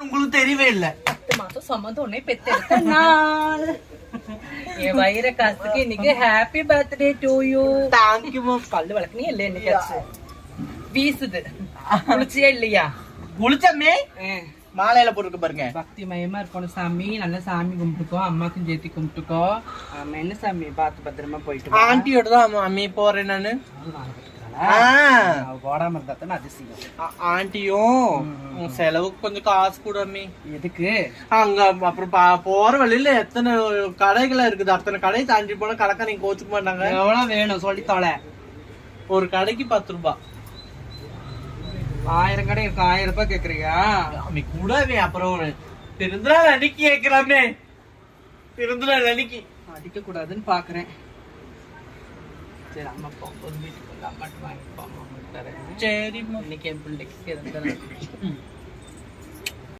உங்களுக்கு தெரியவே இல்ல 10 மாசம் சம்மந்தம் உடனே பெத்தெடுத்த நாள். என் வயிற காசுக்கு இன்னைக்கு happy birthday to you. Thank you ma'am. பல்லு வளர்க்கனே இல்ல இன்னைக்கு வீசுது. குளிச்சியா இல்லையா? குளிச்சமே மாலையில போட்டுக்க பாருங்க. பக்தி மயமா இருக்கணும் சாமி. நல்லா சாமி கும்பிட்டுக்கோ, அம்மாக்கும் சேர்த்தி கும்பிட்டுக்கோ. ஆமா, என்ன சாமி பார்த்து பத்திரமா போயிட்டு. ஆண்டியோட தான் அம்மி போறேன் நானு. போடாம இருந்தா தானே அதிசயம். ஆண்டியும் செலவுக்கு கொஞ்சம் காசு கூட அம்மி. எதுக்கு? அங்க அப்புறம் போற வழியில எத்தனை கடைகளா இருக்குது. அத்தனை கடை தாண்டி போன கடைக்கா நீங்க கோச்சுக்க மாட்டாங்க. எவ்வளவு வேணும் சொல்லி தொலை. ஒரு கடைக்கு 10 ரூபாய். 1000 கடை இருக்கு. 1000 ரூபாய் கேக்குறியா? அம்மி கூடவே அப்புறம் திருந்துறா அன்னைக்கு கேக்குறாமே. திருந்துறா அன்னைக்கு அடிக்க கூடாதுன்னு பாக்குறேன். சரி, அம்மா போகும்போது வீட்டுக்கு வந்து அம்மாட்டு வாங்கிப்போம். சரி, இன்னைக்கு என் பிள்ளைக்கு